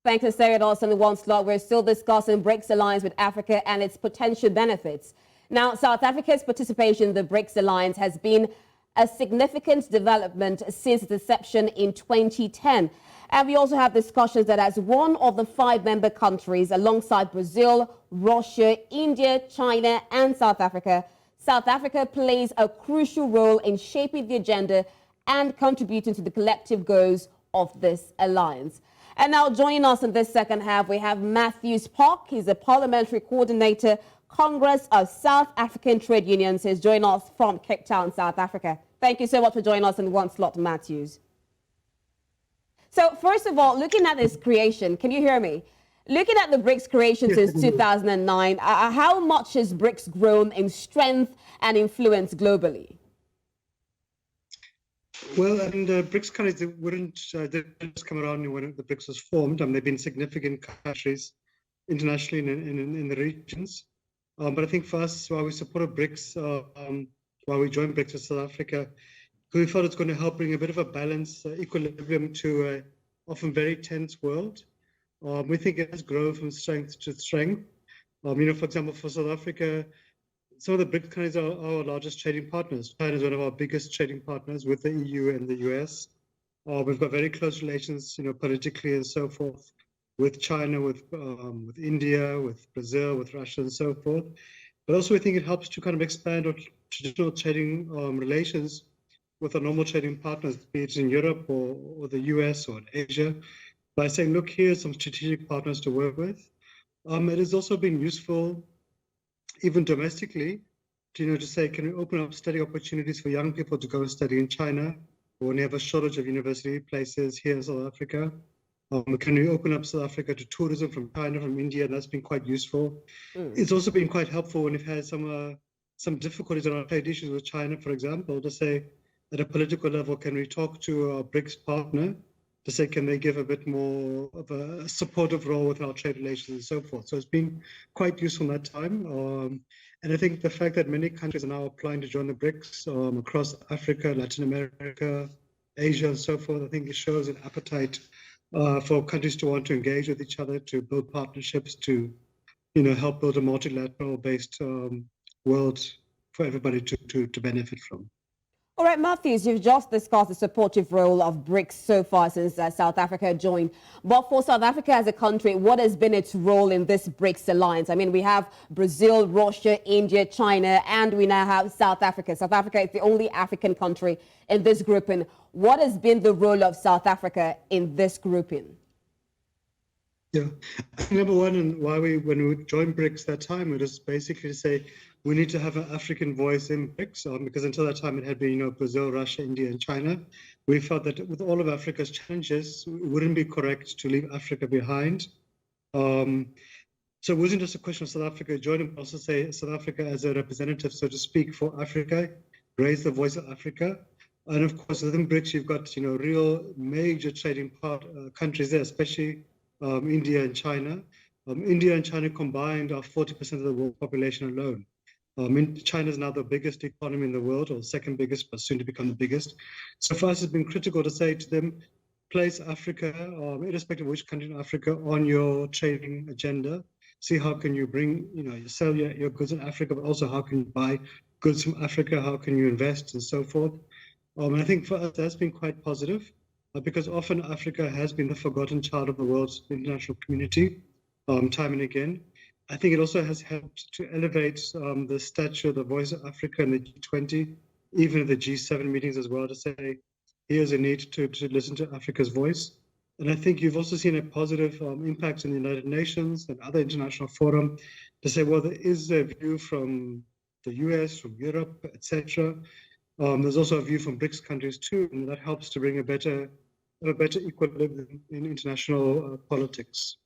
Thanks for staying with us in the one slot. We're still discussing BRICS alliance with Africa and its potential benefits. Now, South Africa's participation in the BRICS alliance has been a significant development since its inception in 2010. And we also have discussions that as one of the 5 member countries, alongside Brazil, Russia, India, China, and South Africa plays a crucial role in shaping the agenda and contributing to the collective goals of this alliance. And now joining us in this second half, we have Matthew Spock. He's a Parliamentary Coordinator, Congress of South African Trade Unions. He's joining us from Cape Town, South Africa. Thank you so much for joining us in one slot, Matthews. So first of all, looking at this creation, can you hear me? Looking at the BRICS creation since 2009, how much has BRICS grown in strength and influence globally? Well, and BRICS countries didn't just come around when the BRICS was formed. They've been significant countries internationally in the regions. But I think for us, while we supported BRICS, while we joined BRICS with South Africa, we felt it's going to help bring a bit of a balance, equilibrium to an often very tense world. We think it has grown from strength to strength. For example, for South Africa, some of the BRICS countries are our largest trading partners. China is one of our biggest trading partners with the EU and the US. We've got very close relations, politically and so forth, with China, with India, with Brazil, with Russia, and so forth. But also, we think it helps to kind of expand our traditional trading relations with our normal trading partners, be it in Europe or the US or in Asia, by saying, look, here's some strategic partners to work with. It has also been useful, even domestically, to say, can we open up study opportunities for young people to go and study in China when we have a shortage of university places here in South Africa? Can we open up South Africa to tourism from China, from India? And that's been quite useful. It's also been quite helpful when we've had some difficulties on our trade issues with China, for example, to say, at a political level, can we talk to our BRICS partner to say, can they give a bit more of a supportive role with our trade relations and so forth? So it's been quite useful in that time. And I think the fact that many countries are now applying to join the BRICS across Africa, Latin America, Asia, and so forth, I think it shows an appetite for countries to want to engage with each other, to build partnerships, to help build a multilateral-based world for everybody to benefit from. All right, Matthews, you've just discussed the supportive role of BRICS so far since South Africa joined. But for South Africa as a country, what has been its role in this BRICS alliance? I mean, we have Brazil, Russia, India, China, and we now have South Africa. South Africa is the only African country in this grouping. What has been the role of South Africa in this grouping? Yeah, number one, and why when we joined BRICS that time, it was basically to say, we need to have an African voice in BRICS, because until that time it had been, Brazil, Russia, India, and China. We felt that with all of Africa's challenges, it wouldn't be correct to leave Africa behind. So it wasn't just a question of South Africa joining, but also say South Africa as a representative, so to speak, for Africa, raise the voice of Africa. And of course, within BRICS, you've got, real major trading countries there, especially India and China. India and China combined are 40% of the world population alone. China is now the biggest economy in the world, or second biggest, but soon to become the biggest. So for us, it's been critical to say to them, place Africa, irrespective of which country in Africa, on your trading agenda. See how can you bring, you sell your goods in Africa, but also how can you buy goods from Africa, how can you invest, and so forth. And I think for us, that's been quite positive, because often Africa has been the forgotten child of the world's international community, time and again. I think it also has helped to elevate the stature, the voice of Africa in the G20, even in the G7 meetings as well, to say, here's a need to listen to Africa's voice. And I think you've also seen a positive impact in the United Nations and other international forum to say, well, there is a view from the US, from Europe, etc. There's also a view from BRICS countries too, and that helps to bring a better equilibrium in international politics.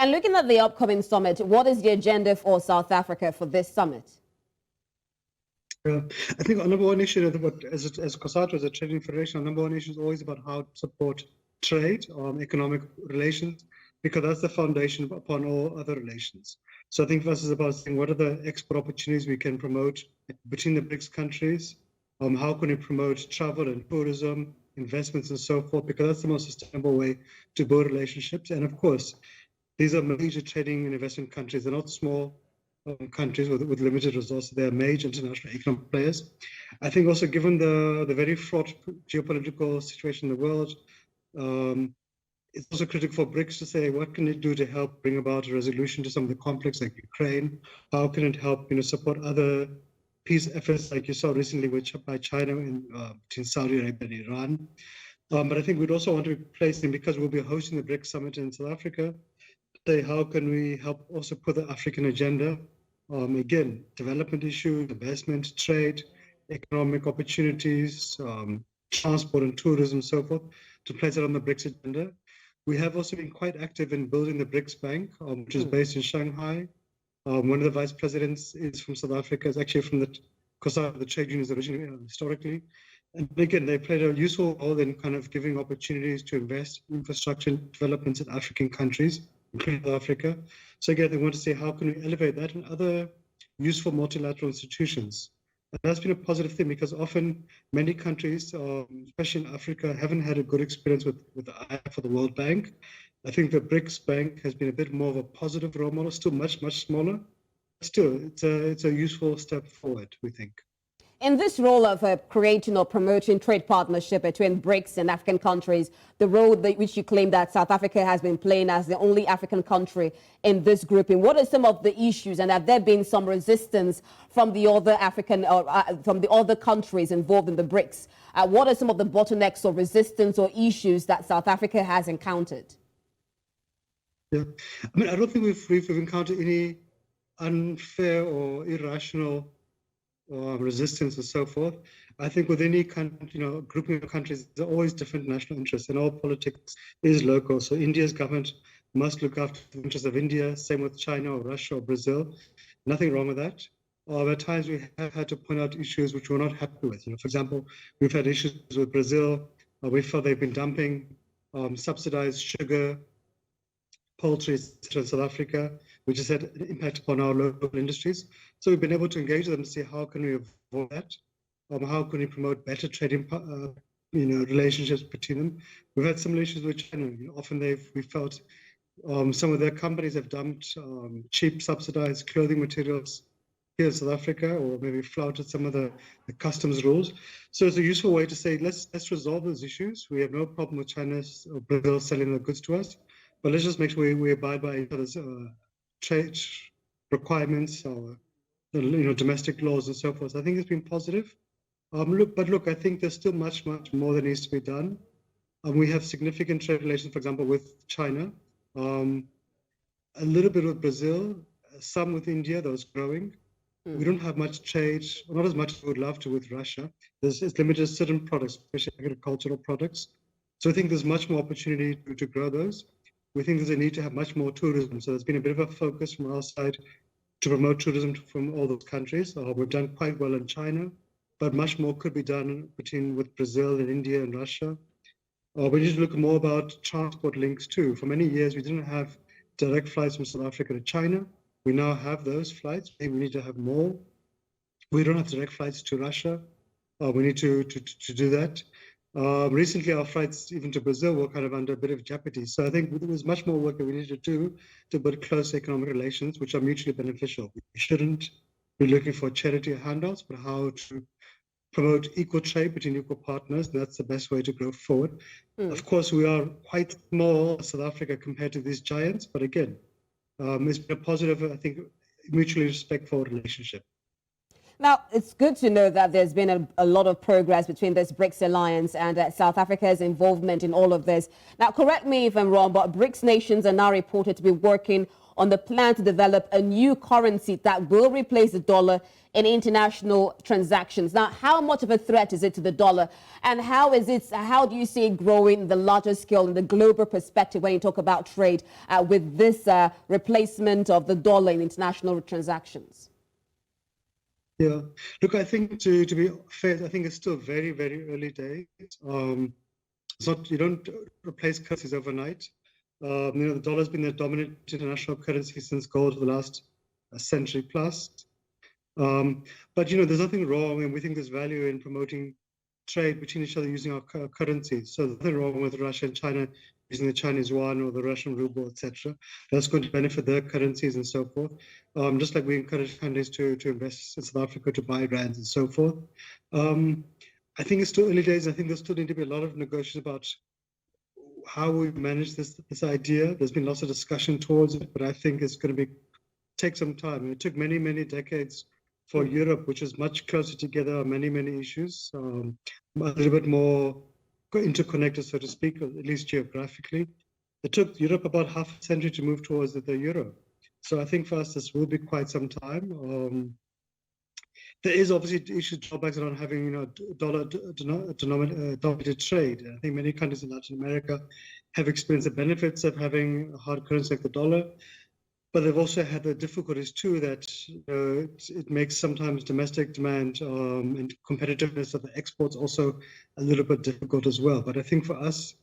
And looking at the upcoming summit, what is the agenda for South Africa for this summit? I think our number one issue, as COSATU, as a trading federation, our number one issue is always about how to support trade, economic relations, because that's the foundation upon all other relations. So I think for us is about saying, what are the export opportunities we can promote between the BRICS countries? How can we promote travel and tourism, investments and so forth, because that's the most sustainable way to build relationships. And of course, these are major trading and investment countries. They're not small countries with limited resources. They are major international economic players. I think also given the very fraught geopolitical situation in the world, it's also critical for BRICS to say, what can it do to help bring about a resolution to some of the conflicts like Ukraine? How can it help, support other peace efforts like you saw recently by China between Saudi Arabia and Iran? But I think we'd also want to be placing, because we'll be hosting the BRICS summit in South Africa, say how can we help also put the African agenda, again, development issues, investment, trade, economic opportunities, transport and tourism, so forth, to place it on the BRICS agenda. We have also been quite active in building the BRICS Bank, which is based in Shanghai. One of the vice presidents is from South Africa. It's actually from the trade unions originally, historically. And again, they played a useful role in kind of giving opportunities to invest in infrastructure developments in African countries, including South Africa. So again, they want to say, how can we elevate that in other useful multilateral institutions? And that's been a positive thing, because often many countries, especially in Africa, haven't had a good experience with the IMF or the World Bank. I think the BRICS Bank has been a bit more of a positive role model, still much, much smaller. Still, it's a useful step forward, we think. In this role of creating or promoting trade partnership between BRICS and African countries, the role which you claim that South Africa has been playing as the only African country in this grouping, what are some of the issues, and have there been some resistance from the other African or from the other countries involved in the BRICS? What are some of the bottlenecks or resistance or issues that South Africa has encountered? Yeah, I mean, I don't think we've encountered any unfair or irrational resistance and so forth. I think with any country, grouping of countries, there are always different national interests, and all politics is local. So India's government must look after the interests of India, same with China or Russia or Brazil. Nothing wrong with that. At times we have had to point out issues which we're not happy with. For example, we've had issues with Brazil. We felt they've been dumping subsidized sugar, poultry, etc. in South Africa, which has had an impact upon our local industries. So we've been able to engage with them to see how can we avoid that? How can we promote better trading relationships between them? We've had similar issues with China. Often we felt some of their companies have dumped cheap subsidized clothing materials here in South Africa, or maybe flouted some of the customs rules. So it's a useful way to say, let's resolve those issues. We have no problem with China or Brazil selling their goods to us, but let's just make sure we abide by each other's trade requirements or domestic laws and so forth. So I think it's been positive. Look, I think there's still much more that needs to be done. We have significant trade relations, for example, with China, a little bit with Brazil, some with India, those growing. We don't have much trade, not as much as we would love to, with Russia. It's limited to certain products, especially agricultural products. So I think there's much more opportunity to grow those. We think there's a need to have much more tourism. So there's been a bit of a focus from our side to promote tourism from all those countries. We've done quite well in China, but much more could be done with Brazil and India and Russia. We need to look more about transport links too. For many years, we didn't have direct flights from South Africa to China. We now have those flights. Maybe we need to have more. We don't have direct flights to Russia. We need to do that. Recently, our flights even to Brazil were kind of under a bit of jeopardy. So I think there was much more work that we need to do to build close economic relations, which are mutually beneficial. We shouldn't be looking for charity handouts, but how to promote equal trade between equal partners. That's the best way to go forward. Of course, we are quite small, South Africa, compared to these giants. But again, it's been a positive, I think, mutually respectful relationship. Now, it's good to know that there's been a lot of progress between this BRICS alliance and South Africa's involvement in all of this. Now, correct me if I'm wrong, but BRICS nations are now reported to be working on the plan to develop a new currency that will replace the dollar in international transactions. Now, how much of a threat is it to the dollar? And how do you see it growing in the larger scale, in the global perspective, when you talk about trade with this replacement of the dollar in international transactions? Yeah, look, I think to be fair, I think it's still very, very early days. You don't replace currencies overnight. The dollar's been the dominant international currency since gold for the last century plus. But there's nothing wrong, and we think there's value in promoting trade between each other using our currencies. So there's nothing wrong with Russia and China using the Chinese yuan or the Russian ruble, etc. That's going to benefit their currencies and so forth. Just like we encourage countries to invest in South Africa, to buy rands and so forth. I think it's still early days. I think there's still need to be a lot of negotiations about how we manage this idea. There's been lots of discussion towards it, but I think it's going to take some time. It took many, many decades for Europe, which is much closer together on many, many issues, a little bit more interconnected, so to speak, at least geographically. It took Europe about half a century to move towards the euro. So I think for us, this will be quite some time. There is obviously issues, drawbacks around having, dollar-denominated trade. I think many countries in Latin America have experienced the benefits of having a hard currency like the dollar, but they've also had the difficulties too that it makes sometimes domestic demand and competitiveness of the exports also a little bit difficult as well. But I think for us,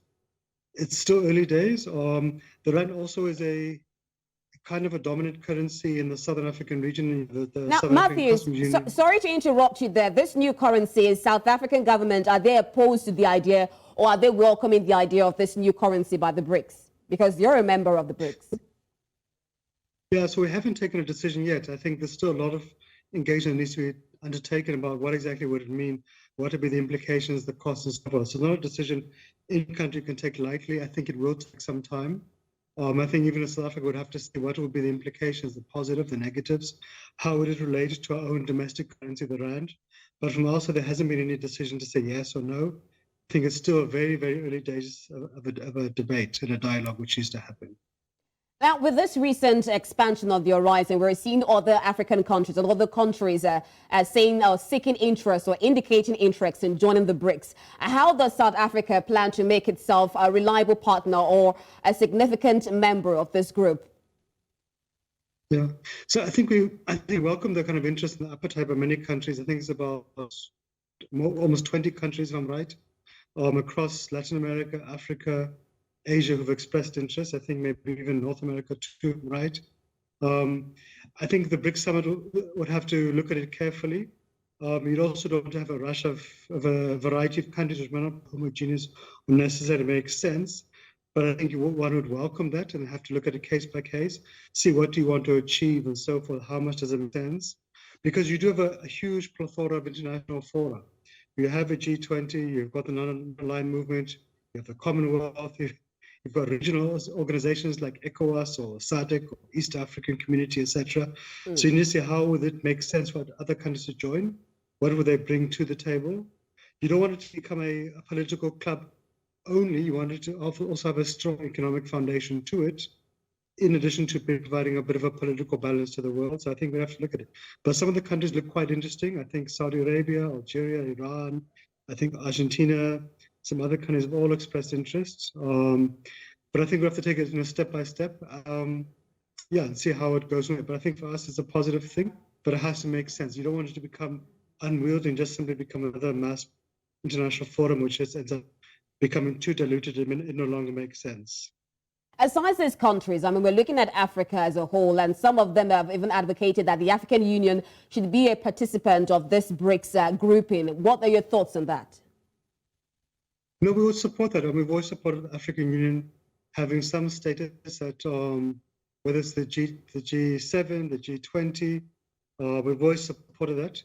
it's still early days. The rand also is a kind of a dominant currency in the Southern African region. Now, Matthew, sorry to interrupt you there. This new currency, is South African government, are they opposed to the idea, or are they welcoming the idea of this new currency by the BRICS? Because you're a member of the BRICS. Yeah, so we haven't taken a decision yet. I think there's still a lot of engagement that needs to be undertaken about what exactly would it mean, what would be the implications, the costs, and so forth. So it's not a decision any country can take lightly. I think it will take some time. I think even South Africa would have to see what would be the implications, the positive, the negatives, how would it relate to our own domestic currency, the rand. But from our side, there hasn't been any decision to say yes or no. I think it's still very, very early days of a debate and a dialogue which needs to happen. Now, with this recent expansion of the horizon, we're seeing other African countries and other countries saying seeking interest or indicating interest in joining the BRICS. How does South Africa plan to make itself a reliable partner or a significant member of this group? Yeah, so I think we welcome the kind of interest and appetite by many countries. I think it's about almost 20 countries, if I'm right, across Latin America, Africa, Asia who've expressed interest. I think maybe even North America too, right? I think the BRICS summit would have to look at it carefully. You'd also don't have a rush of a variety of countries which may not be homogeneous or necessarily make sense. But I think one would welcome that and have to look at it case by case, see what do you want to achieve and so forth, how much does it make sense? Because you do have a huge plethora of international fora. You have a G20, you've got the non-aligned movement, you have the Commonwealth, you've got regional organizations like ECOWAS or SADC or East African Community, etc. So you need to see how would it make sense for other countries to join? What would they bring to the table? You don't want it to become a political club only. You want it to also have a strong economic foundation to it, in addition to providing a bit of a political balance to the world. So I think we have to look at it. But some of the countries look quite interesting. I think Saudi Arabia, Algeria, Iran, I think Argentina, some other countries have all expressed interest. But I think we have to take it step by step, and see how it goes. But I think for us, it's a positive thing, but it has to make sense. You don't want it to become unwieldy and just simply become another mass international forum, which ends up becoming too diluted and it no longer makes sense. Aside these countries, I mean, we're looking at Africa as a whole, and some of them have even advocated that the African Union should be a participant of this BRICS grouping. What are your thoughts on that? No, we would support that. And we've always supported the African Union having some status at, whether it's the G7, the G20, we've always supported that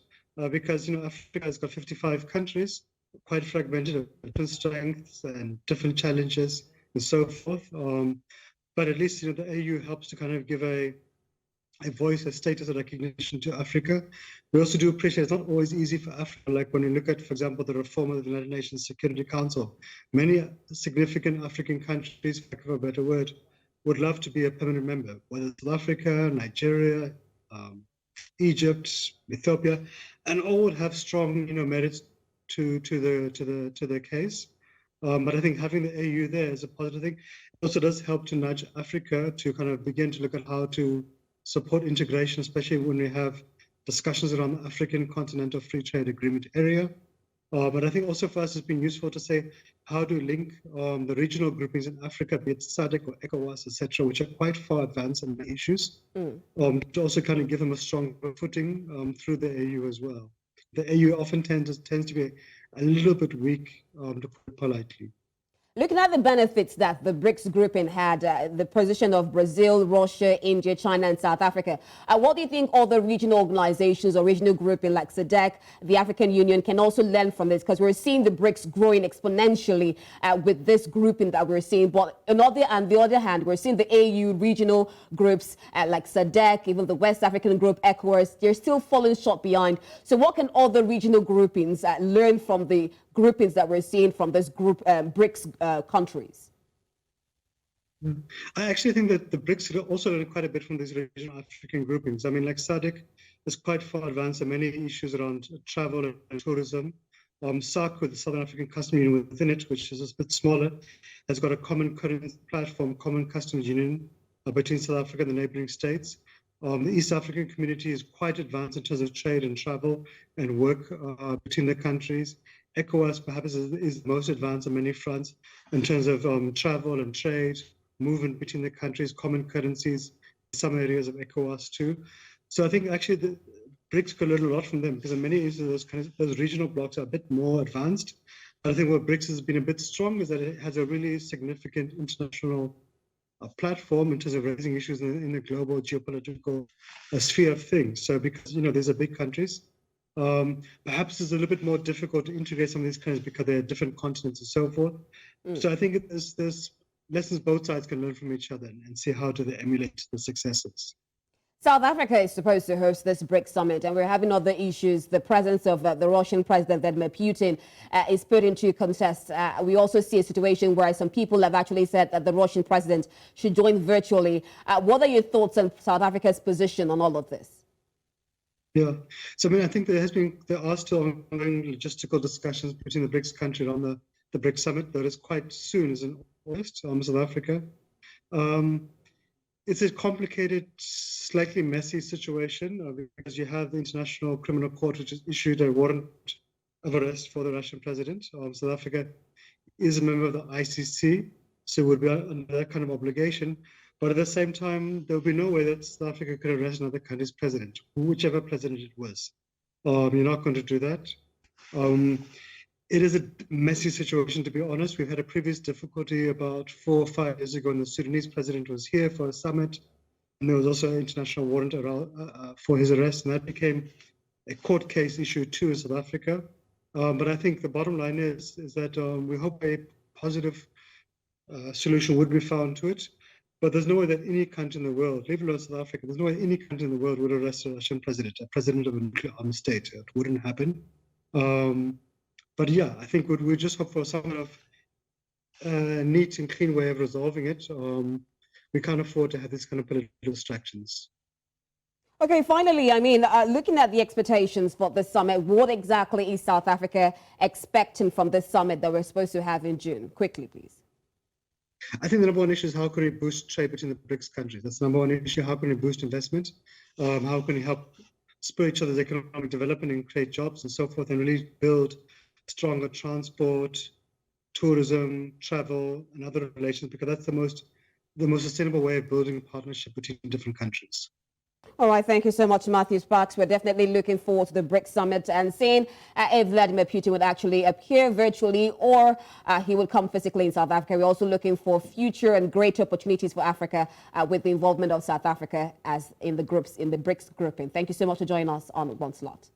because, Africa has got 55 countries, quite fragmented, different strengths and different challenges and so forth. But at least, the AU helps to kind of give a voice, a status, a recognition to Africa. We also do appreciate it's not always easy for Africa. Like when you look at, for example, the reform of the United Nations Security Council, many significant African countries, for lack of a better word, would love to be a permanent member, whether it's South Africa, Nigeria, Egypt, Ethiopia, and all would have strong, merits to the case. But I think having the AU there is a positive thing. It also does help to nudge Africa to kind of begin to look at how to support integration, especially when we have discussions around the African Continental Free Trade Agreement area. But I think also for us it's been useful to say how to link the regional groupings in Africa, be it SADC or ECOWAS, etc., which are quite far advanced on the issues, to also kind of give them a strong footing through the AU as well. The AU often tends to be a little bit weak, to put it politely. Looking at the benefits that the BRICS grouping had, the position of Brazil, Russia, India, China, and South Africa, what do you think other regional organizations or regional grouping like SADC, the African Union, can also learn from this? Because we're seeing the BRICS growing exponentially with this grouping that we're seeing. But on the other hand, we're seeing the AU regional groups like SADC, even the West African group, ECOWAS, they're still falling short behind. So what can other regional groupings learn from the groupings that we're seeing from this group BRICS countries? I actually think that the BRICS also learn quite a bit from these regional African groupings. I mean, like SADC is quite far advanced in many issues around travel and tourism. SAC, with the Southern African Customs Union within it, which is a bit smaller, has got a common currency platform, common customs union between South Africa and the neighboring states. The East African community is quite advanced in terms of trade and travel and work between the countries. ECOWAS perhaps is the most advanced on many fronts in terms of travel and trade, movement between the countries, common currencies, some areas of ECOWAS too. So I think actually the BRICS could learn a lot from them, because in many areas those regional blocks are a bit more advanced. But I think what BRICS has been a bit strong is that it has a really significant international platform in terms of raising issues in the global geopolitical sphere of things. So because, these are big countries, perhaps it's a little bit more difficult to integrate some of these countries because they're different continents and so forth. So I think there's lessons both sides can learn from each other and see how do they emulate the successes. South Africa is supposed to host this BRICS summit, and we're having other issues. The presence of the Russian president, Vladimir Putin, is put into contest. We also see a situation where some people have actually said that the Russian president should join virtually. What are your thoughts on South Africa's position on all of this? Yeah, so I mean, I think there are still ongoing logistical discussions between the BRICS countries on the BRICS summit that is quite soon, is in August, South Africa. It's a complicated, slightly messy situation because you have the International Criminal Court, which has issued a warrant of arrest for the Russian president. South Africa is a member of the ICC, so would be under that kind of obligation. But at the same time, there will be no way that South Africa could arrest another country's president, whichever president it was. You're not going to do that. It is a messy situation, to be honest. We've had a previous difficulty about 4 or 5 years ago when the Sudanese president was here for a summit. And there was also an international warrant for his arrest, and that became a court case issue too in South Africa. But I think the bottom line is that we hope a positive solution would be found to it. But there's no way that any country in the world, leave alone South Africa, there's no way any country in the world would arrest a Russian president, a president of a nuclear armed state. It wouldn't happen. But yeah, I think we just hope for some of a neat and clean way of resolving it. We can't afford to have this kind of political distractions. Okay, finally, I mean, looking at the expectations for the summit, what exactly is South Africa expecting from this summit that we're supposed to have in June? Quickly, please. I think the number one issue is how can we boost trade between the BRICS countries? That's the number one issue. How can we boost investment? How can we help spur each other's economic development and create jobs and so forth, and really build stronger transport, tourism, travel, and other relations, because that's the most sustainable way of building a partnership between different countries. All right, thank you so much, Matthew Sparks. We're definitely looking forward to the BRICS summit and seeing if Vladimir Putin would actually appear virtually or he would come physically in South Africa. We're also looking for future and greater opportunities for Africa with the involvement of South Africa as in the BRICS grouping. Thank you so much for joining us on One Slot.